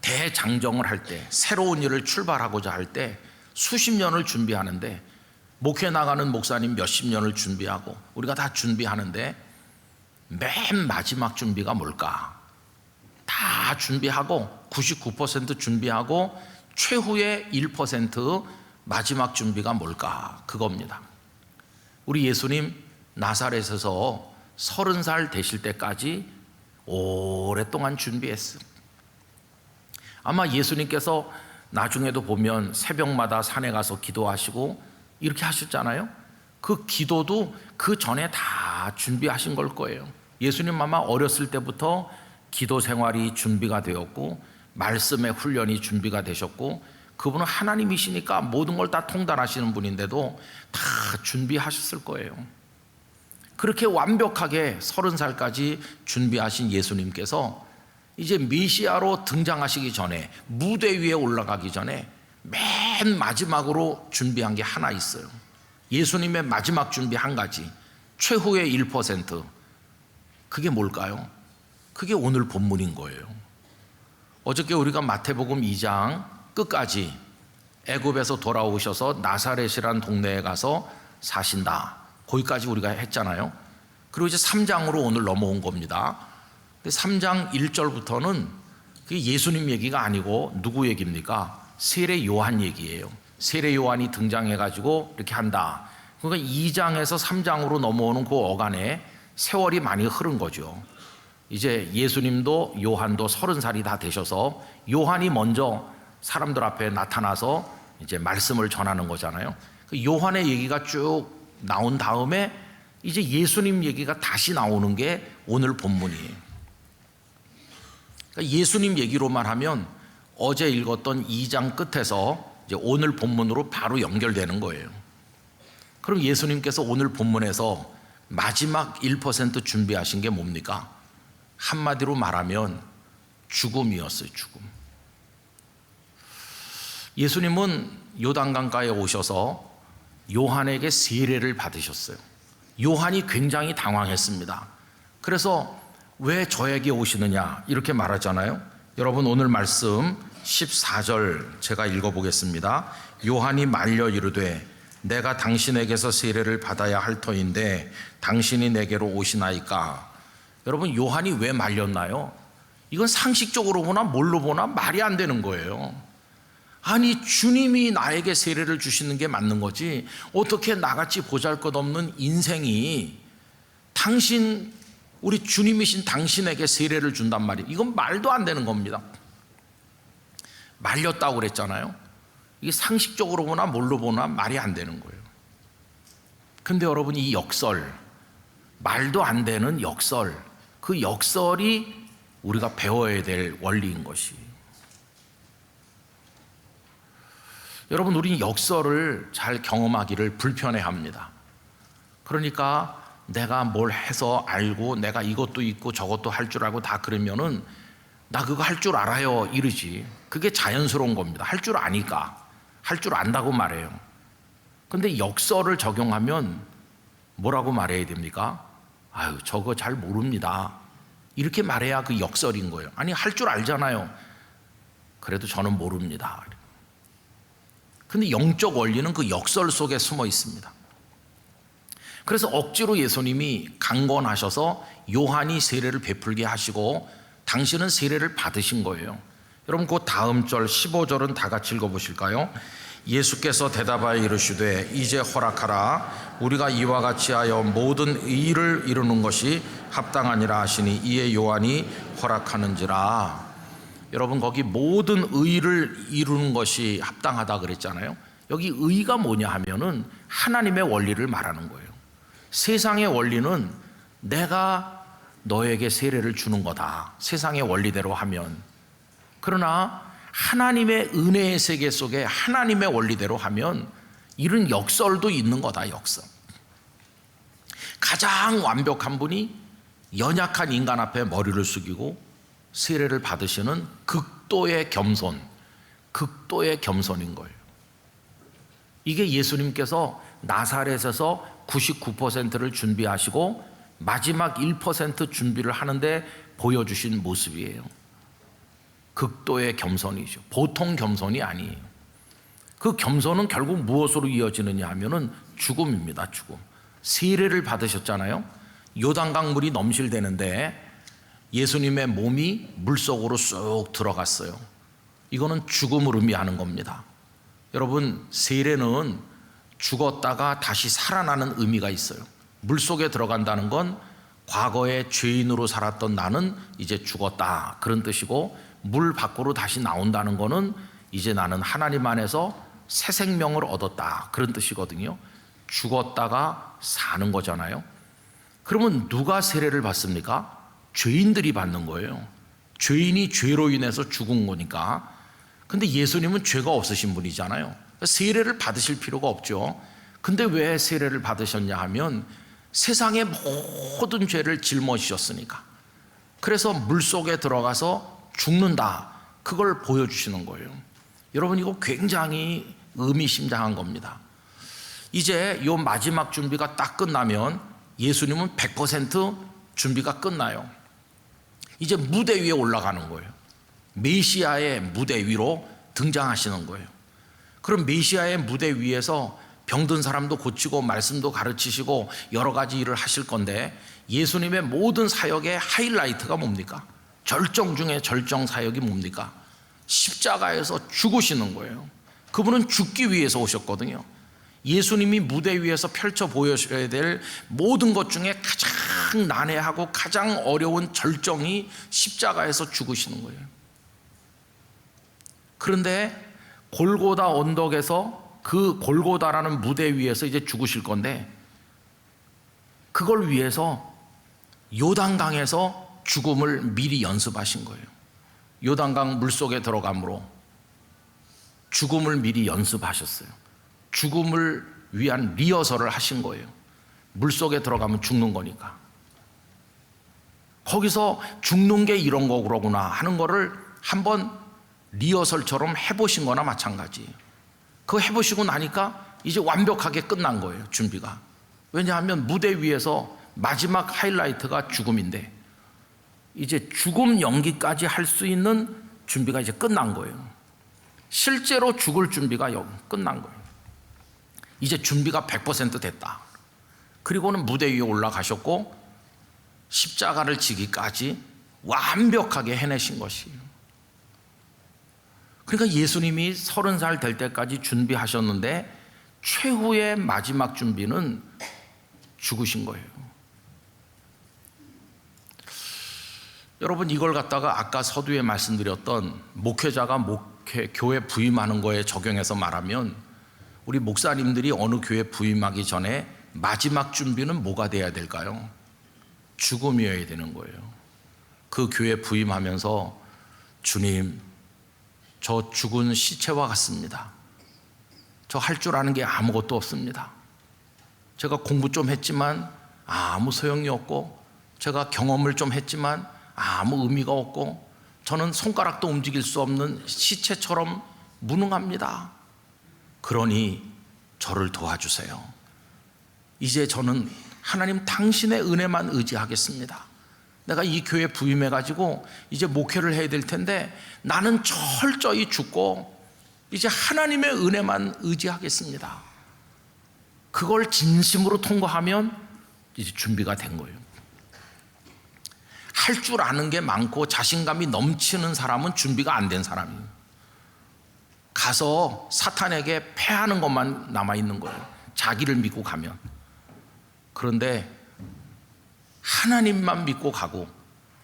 [SPEAKER 1] 대장정을 할 때, 새로운 일을 출발하고자 할 때 수십 년을 준비하는데, 목회 나가는 목사님 몇십 년을 준비하고 우리가 다 준비하는데 맨 마지막 준비가 뭘까? 다 준비하고 99% 준비하고 최후의 1% 마지막 준비가 뭘까? 그겁니다. 우리 예수님 나사렛에서 30살 되실 때까지 오랫동안 준비했어요. 아마 예수님께서 나중에도 보면 새벽마다 산에 가서 기도하시고 이렇게 하셨잖아요. 그 기도도 그 전에 다 준비하신 걸 거예요. 예수님 아마 어렸을 때부터 기도 생활이 준비가 되었고 말씀의 훈련이 준비가 되셨고, 그분은 하나님이시니까 모든 걸 다 통달하시는 분인데도 다 준비하셨을 거예요. 그렇게 완벽하게 30살까지 준비하신 예수님께서 이제 메시아로 등장하시기 전에, 무대 위에 올라가기 전에 맨 마지막으로 준비한 게 하나 있어요. 예수님의 마지막 준비 한 가지, 최후의 1%. 그게 뭘까요? 그게 오늘 본문인 거예요. 어저께 우리가 마태복음 2장 끝까지 애굽에서 돌아오셔서 나사렛이란 동네에 가서 사신다, 거기까지 우리가 했잖아요. 그리고 이제 3장으로 오늘 넘어온 겁니다. 3장 1절부터는 그게 예수님 얘기가 아니고 누구 얘기입니까? 세례 요한 얘기예요. 세례 요한이 등장해가지고 이렇게 한다. 그러니까 2장에서 3장으로 넘어오는 그 어간에 세월이 많이 흐른 거죠. 이제 예수님도 요한도 30살이 다 되셔서 요한이 먼저 사람들 앞에 나타나서 이제 말씀을 전하는 거잖아요. 그 요한의 얘기가 쭉 나온 다음에 이제 예수님 얘기가 다시 나오는 게 오늘 본문이에요. 그러니까 예수님 얘기로만 하면 어제 읽었던 2장 끝에서 이제 오늘 본문으로 바로 연결되는 거예요. 그럼 예수님께서 오늘 본문에서 마지막 1% 준비하신 게 뭡니까? 한마디로 말하면 죽음이었어요. 죽음. 예수님은 요단강가에 오셔서 요한에게 세례를 받으셨어요. 요한이 굉장히 당황했습니다. 그래서 왜 저에게 오시느냐 이렇게 말하잖아요. 여러분, 오늘 말씀 14절 제가 읽어보겠습니다. 요한이 말려 이르되 내가 당신에게서 세례를 받아야 할 터인데 당신이 내게로 오시나이까. 여러분, 요한이 왜 말렸나요? 이건 상식적으로 보나 뭘로 보나 말이 안 되는 거예요. 아니, 주님이 나에게 세례를 주시는 게 맞는 거지 어떻게 나같이 보잘것없는 인생이 우리 주님이신 당신에게 세례를 준단 말이에요. 이건 말도 안 되는 겁니다. 말렸다고 그랬잖아요. 이게 상식적으로 보나 뭘로 보나 말이 안 되는 거예요. 근데 여러분, 이 역설, 말도 안 되는 역설, 그 역설이 우리가 배워야 될 원리인 것이. 여러분, 우리는 역설을 잘 경험하기를 불편해합니다. 그러니까 내가 뭘 해서 알고 내가 이것도 있고 저것도 할 줄 알고 다 그러면은 나 그거 할 줄 알아요 이러지. 그게 자연스러운 겁니다. 할 줄 아니까, 할 줄 안다고 말해요. 근데 역설을 적용하면 뭐라고 말해야 됩니까? 아유, 저거 잘 모릅니다, 이렇게 말해야 그 역설인 거예요. 아니, 할 줄 알잖아요. 그래도 저는 모릅니다. 근데 영적 원리는 그 역설 속에 숨어 있습니다. 그래서 억지로 예수님이 강권하셔서 요한이 세례를 베풀게 하시고 당신은 세례를 받으신 거예요. 여러분, 그 다음 절 15절은 다 같이 읽어보실까요? 예수께서 대답하여 이르시되 이제 허락하라. 우리가 이와 같이 하여 모든 의를 이루는 것이 합당하니라 하시니 이에 요한이 허락하는지라. 여러분, 거기 모든 의를 이루는 것이 합당하다 그랬잖아요. 여기 의가 뭐냐 하면은 하나님의 원리를 말하는 거예요. 세상의 원리는 내가 너에게 세례를 주는 거다, 세상의 원리대로 하면. 그러나 하나님의 은혜의 세계 속에 하나님의 원리대로 하면 이런 역설도 있는 거다, 역설. 가장 완벽한 분이 연약한 인간 앞에 머리를 숙이고 세례를 받으시는 극도의 겸손, 극도의 겸손인 거예요. 이게 예수님께서 나사렛에서 99%를 준비하시고 마지막 1% 준비를 하는데 보여주신 모습이에요. 극도의 겸손이죠. 보통 겸손이 아니에요. 그 겸손은 결국 무엇으로 이어지느냐 하면은 죽음입니다. 죽음. 세례를 받으셨잖아요. 요단강 물이 넘실대는데 예수님의 몸이 물속으로 쏙 들어갔어요. 이거는 죽음을 의미하는 겁니다. 여러분, 세례는 죽었다가 다시 살아나는 의미가 있어요. 물속에 들어간다는 건 과거에 죄인으로 살았던 나는 이제 죽었다, 그런 뜻이고, 물 밖으로 다시 나온다는 거는 이제 나는 하나님 안에서 새 생명을 얻었다, 그런 뜻이거든요. 죽었다가 사는 거잖아요. 그러면 누가 세례를 받습니까? 죄인들이 받는 거예요. 죄인이 죄로 인해서 죽은 거니까. 근데 예수님은 죄가 없으신 분이잖아요. 세례를 받으실 필요가 없죠. 근데 왜 세례를 받으셨냐 하면 세상의 모든 죄를 짊어지셨으니까. 그래서 물속에 들어가서 죽는다, 그걸 보여주시는 거예요. 여러분, 이거 굉장히 의미심장한 겁니다. 이제 요 마지막 준비가 딱 끝나면 예수님은 100% 준비가 끝나요. 이제 무대 위에 올라가는 거예요. 메시아의 무대 위로 등장하시는 거예요. 그럼 메시아의 무대 위에서 병든 사람도 고치고 말씀도 가르치시고 여러 가지 일을 하실 건데, 예수님의 모든 사역의 하이라이트가 뭡니까? 절정 중에 절정 사역이 뭡니까? 십자가에서 죽으시는 거예요. 그분은 죽기 위해서 오셨거든요. 예수님이 무대 위에서 펼쳐 보여줘야 될 모든 것 중에 가장 난해하고 가장 어려운 절정이 십자가에서 죽으시는 거예요. 그런데 골고다 언덕에서 그 골고다라는 무대 위에서 이제 죽으실 건데, 그걸 위해서 요단강에서 죽음을 미리 연습하신 거예요. 요단강 물속에 들어감으로 죽음을 미리 연습하셨어요. 죽음을 위한 리허설을 하신 거예요. 물속에 들어가면 죽는 거니까. 거기서 죽는 게 이런 거구나 하는 거를 한번 리허설처럼 해보신 거나 마찬가지예요. 그거 해보시고 나니까 이제 완벽하게 끝난 거예요, 준비가. 왜냐하면 무대 위에서 마지막 하이라이트가 죽음인데 이제 죽음 연기까지 할 수 있는 준비가 이제 끝난 거예요. 실제로 죽을 준비가 끝난 거예요. 이제 준비가 100% 됐다. 그리고는 무대 위에 올라가셨고 십자가를 지기까지 완벽하게 해내신 것이에요. 그러니까 예수님이 30살 될 때까지 준비하셨는데 최후의 마지막 준비는 죽으신 거예요. 여러분, 이걸 갖다가 아까 서두에 말씀드렸던 목회자가 교회 부임하는 거에 적용해서 말하면 우리 목사님들이 어느 교회 부임하기 전에 마지막 준비는 뭐가 돼야 될까요? 죽음이어야 되는 거예요. 그 교회 부임하면서 주님, 저 죽은 시체와 같습니다. 저 할 줄 아는 게 아무것도 없습니다. 제가 공부 좀 했지만 아무 소용이 없고, 제가 경험을 좀 했지만 아무 의미가 없고, 저는 손가락도 움직일 수 없는 시체처럼 무능합니다. 그러니 저를 도와주세요. 이제 저는 하나님 당신의 은혜만 의지하겠습니다. 내가 이 교회에 부임해가지고 이제 목회를 해야 될 텐데 나는 철저히 죽고 이제 하나님의 은혜만 의지하겠습니다. 그걸 진심으로 통과하면 이제 준비가 된 거예요. 할 줄 아는 게 많고 자신감이 넘치는 사람은 준비가 안 된 사람이에요. 가서 사탄에게 패하는 것만 남아있는 거예요. 자기를 믿고 가면. 그런데 하나님만 믿고 가고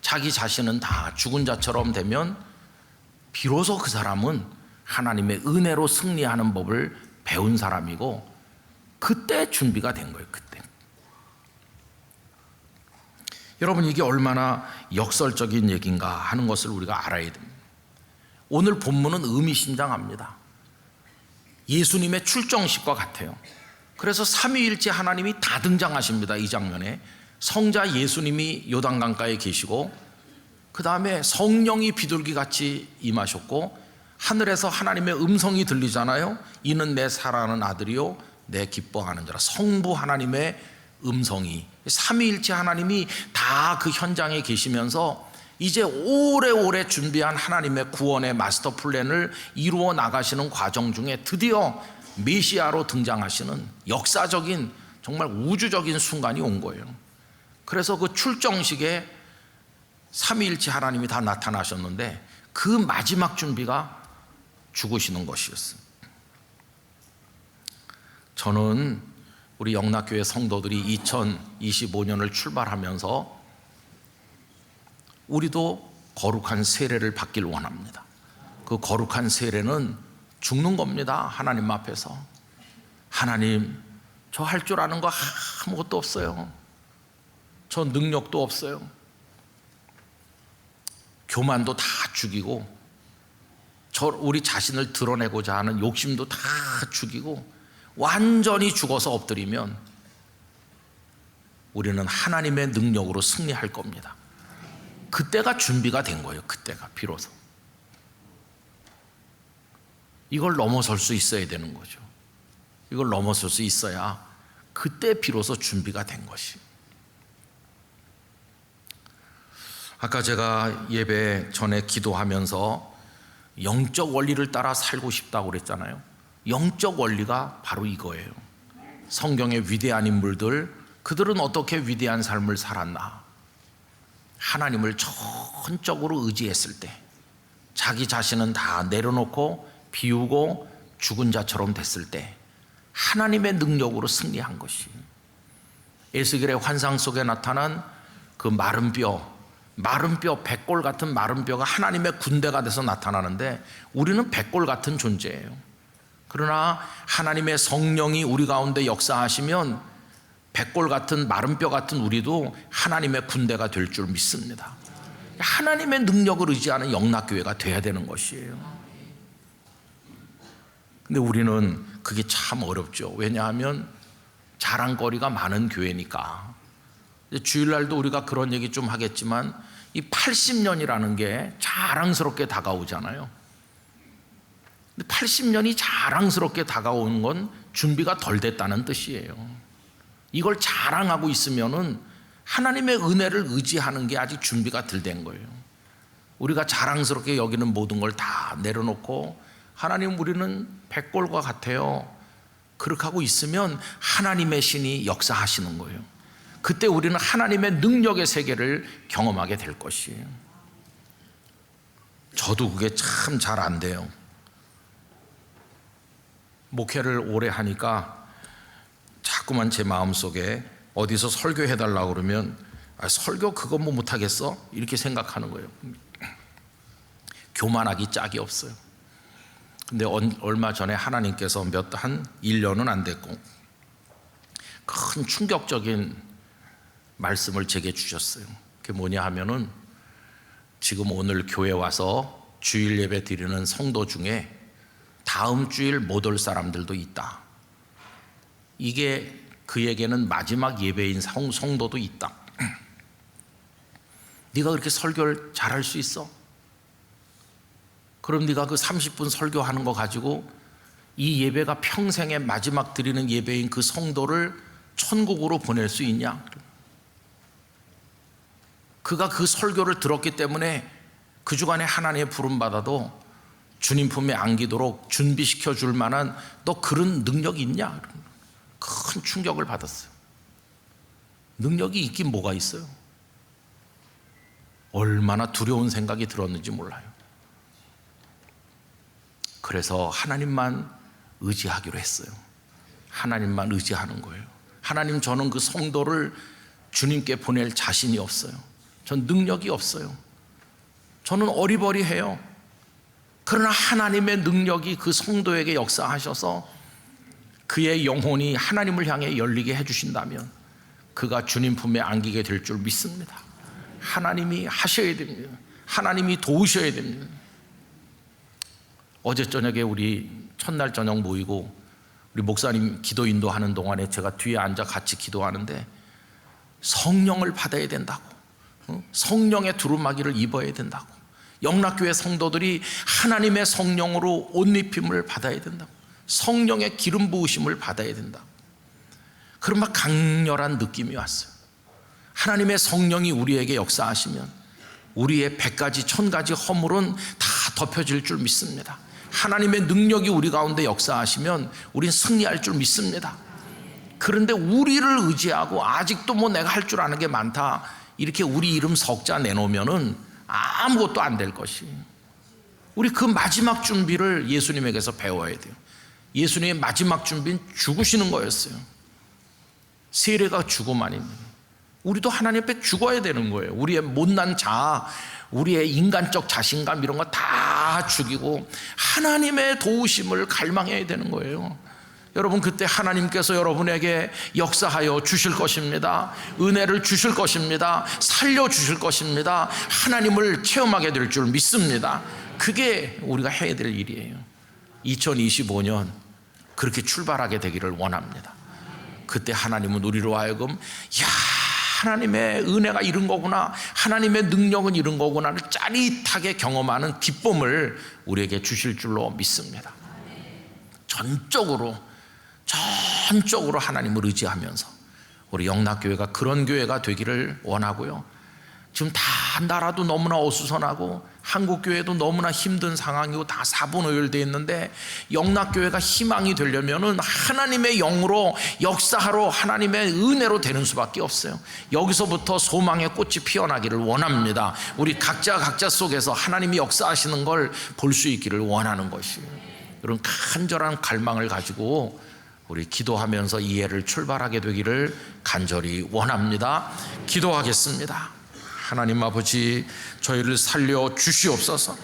[SPEAKER 1] 자기 자신은 다 죽은 자처럼 되면 비로소 그 사람은 하나님의 은혜로 승리하는 법을 배운 사람이고, 그때 준비가 된 거예요. 그때. 여러분, 이게 얼마나 역설적인 얘기인가 하는 것을 우리가 알아야 됩니다. 오늘 본문은 의미심장합니다. 예수님의 출정식과 같아요. 그래서 삼위일체 하나님이 다 등장하십니다. 이 장면에 성자 예수님이 요단강가에 계시고, 그 다음에 성령이 비둘기같이 임하셨고, 하늘에서 하나님의 음성이 들리잖아요. 이는 내 사랑하는 아들이요 내 기뻐하는 자라. 성부 하나님의 음성이, 삼위일체 하나님이 다 그 현장에 계시면서 이제 오래오래 준비한 하나님의 구원의 마스터 플랜을 이루어 나가시는 과정 중에 드디어 메시아로 등장하시는 역사적인, 정말 우주적인 순간이 온 거예요. 그래서 그 출정식에 삼위일체 하나님이 다 나타나셨는데 그 마지막 준비가 죽으시는 것이었어요. 저는 우리 영락교회 성도들이 2025년을 출발하면서 우리도 거룩한 세례를 받길 원합니다. 그 거룩한 세례는 죽는 겁니다. 하나님 앞에서. 하나님, 저 할 줄 아는 거 아무것도 없어요. 저 능력도 없어요. 교만도 다 죽이고, 우리 자신을 드러내고자 하는 욕심도 다 죽이고, 완전히 죽어서 엎드리면 우리는 하나님의 능력으로 승리할 겁니다. 그때가 준비가 된 거예요. 그때가 비로소. 이걸 넘어설 수 있어야 되는 거죠. 이걸 넘어설 수 있어야 그때 비로소 준비가 된 것이. 아까 제가 예배 전에 기도하면서 영적 원리를 따라 살고 싶다고 그랬잖아요. 영적 원리가 바로 이거예요. 성경의 위대한 인물들, 그들은 어떻게 위대한 삶을 살았나? 하나님을 전적으로 의지했을 때, 자기 자신은 다 내려놓고 비우고 죽은 자처럼 됐을 때 하나님의 능력으로 승리한 것이. 에스겔의 환상 속에 나타난 그 마른 뼈, 백골 같은 마른 뼈가 하나님의 군대가 돼서 나타나는데 우리는 백골 같은 존재예요. 그러나 하나님의 성령이 우리 가운데 역사하시면 백골 같은 마른 뼈 같은 우리도 하나님의 군대가 될 줄 믿습니다. 하나님의 능력을 의지하는 영락교회가 돼야 되는 것이에요. 근데 우리는 그게 참 어렵죠. 왜냐하면 자랑거리가 많은 교회니까. 주일날도 우리가 그런 얘기 좀 하겠지만 이 80년이라는 게 자랑스럽게 다가오잖아요. 80년이 자랑스럽게 다가오는 건 준비가 덜 됐다는 뜻이에요. 이걸 자랑하고 있으면은 하나님의 은혜를 의지하는 게 아직 준비가 덜 된 거예요. 우리가 자랑스럽게 여기는 모든 걸 다 내려놓고 하나님, 우리는 백골과 같아요. 그렇게 하고 있으면 하나님의 신이 역사하시는 거예요. 그때 우리는 하나님의 능력의 세계를 경험하게 될 것이에요. 저도 그게 참 잘 안 돼요. 목회를 오래 하니까 자꾸만 제 마음속에 어디서 설교해달라고 그러면 설교 그거 뭐 못하겠어? 이렇게 생각하는 거예요. 교만하기 짝이 없어요. 근데 얼마 전에 하나님께서 한 1년은 안 됐고 큰 충격적인 말씀을 제게 주셨어요. 그게 뭐냐 하면은 지금 오늘 교회 와서 주일 예배 드리는 성도 중에 다음 주일 못 올 사람들도 있다. 이게 그에게는 마지막 예배인 성도도 있다. 네가 그렇게 설교를 잘할 수 있어? 그럼 네가 그 30분 설교하는 거 가지고 이 예배가 평생의 마지막 드리는 예배인 그 성도를 천국으로 보낼 수 있냐? 그가 그 설교를 들었기 때문에 그 주간에 하나님의 부름받아도 주님 품에 안기도록 준비시켜 줄 만한 너 그런 능력이 있냐? 큰 충격을 받았어요. 능력이 있긴 뭐가 있어요? 얼마나 두려운 생각이 들었는지 몰라요. 그래서 하나님만 의지하기로 했어요. 하나님만 의지하는 거예요. 하나님, 저는 그 성도를 주님께 보낼 자신이 없어요. 전 능력이 없어요. 저는 어리버리해요. 그러나 하나님의 능력이 그 성도에게 역사하셔서 그의 영혼이 하나님을 향해 열리게 해주신다면 그가 주님 품에 안기게 될 줄 믿습니다. 하나님이 하셔야 됩니다. 하나님이 도우셔야 됩니다. 어제 저녁에 우리 첫날 저녁 모이고 우리 목사님 기도 인도하는 동안에 제가 뒤에 앉아 같이 기도하는데 성령을 받아야 된다고, 성령의 두루마기를 입어야 된다고, 영락교회 성도들이 하나님의 성령으로 옷 입힘을 받아야 된다고, 성령의 기름 부으심을 받아야 된다고. 그런 막 강렬한 느낌이 왔어요. 하나님의 성령이 우리에게 역사하시면 우리의 100가지 1000가지 허물은 다 덮여질 줄 믿습니다. 하나님의 능력이 우리 가운데 역사하시면 우린 승리할 줄 믿습니다. 그런데 우리를 의지하고 아직도 뭐 내가 할 줄 아는 게 많다 이렇게 우리 이름 석자 내놓으면은 아무것도 안 될 것이. 우리 그 마지막 준비를 예수님에게서 배워야 돼요. 예수님의 마지막 준비는 죽으시는 거였어요. 세례가 죽음 아닙니다. 우리도 하나님 앞에 죽어야 되는 거예요. 우리의 못난 자아, 우리의 인간적 자신감 이런 거 다 죽이고 하나님의 도우심을 갈망해야 되는 거예요. 여러분, 그때 하나님께서 여러분에게 역사하여 주실 것입니다. 은혜를 주실 것입니다. 살려주실 것입니다. 하나님을 체험하게 될 줄 믿습니다. 그게 우리가 해야 될 일이에요. 2025년 그렇게 출발하게 되기를 원합니다. 그때 하나님은 우리로 하여금 야, 하나님의 은혜가 이런 거구나, 하나님의 능력은 이런 거구나를 짜릿하게 경험하는 기쁨을 우리에게 주실 줄로 믿습니다. 전적으로 하나님을 의지하면서 우리 영락교회가 그런 교회가 되기를 원하고요. 지금 다 나라도 너무나 어수선하고 한국교회도 너무나 힘든 상황이고 다 사분오열되어 있는데 영락교회가 희망이 되려면은 하나님의 영으로 역사하러 하나님의 은혜로 되는 수밖에 없어요. 여기서부터 소망의 꽃이 피어나기를 원합니다. 우리 각자 속에서 하나님이 역사하시는 걸 볼 수 있기를 원하는 것이에요. 이런 간절한 갈망을 가지고 우리 기도하면서 이 해를 출발하게 되기를 간절히 원합니다. 기도하겠습니다. 하나님 아버지, 저희를 살려 주시옵소서.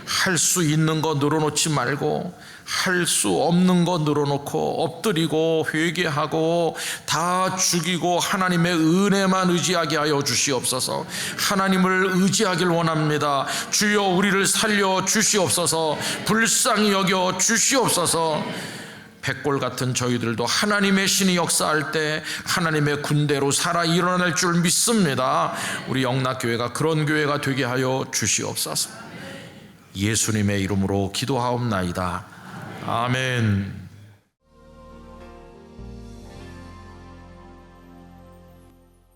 [SPEAKER 1] 할 수 있는 거 늘어놓지 말고 할 수 없는 거 늘어놓고 엎드리고 회개하고 다 죽이고 하나님의 은혜만 의지하게 하여 주시옵소서. 하나님을 의지하길 원합니다. 주여, 우리를 살려 주시옵소서. 불쌍히 여겨 주시옵소서. 백골 같은 저희들도 하나님의 신이 역사할 때 하나님의 군대로 살아 일어날 줄 믿습니다. 우리 영락교회가 그런 교회가 되게 하여 주시옵소서. 예수님의 이름으로 기도하옵나이다. 아멘.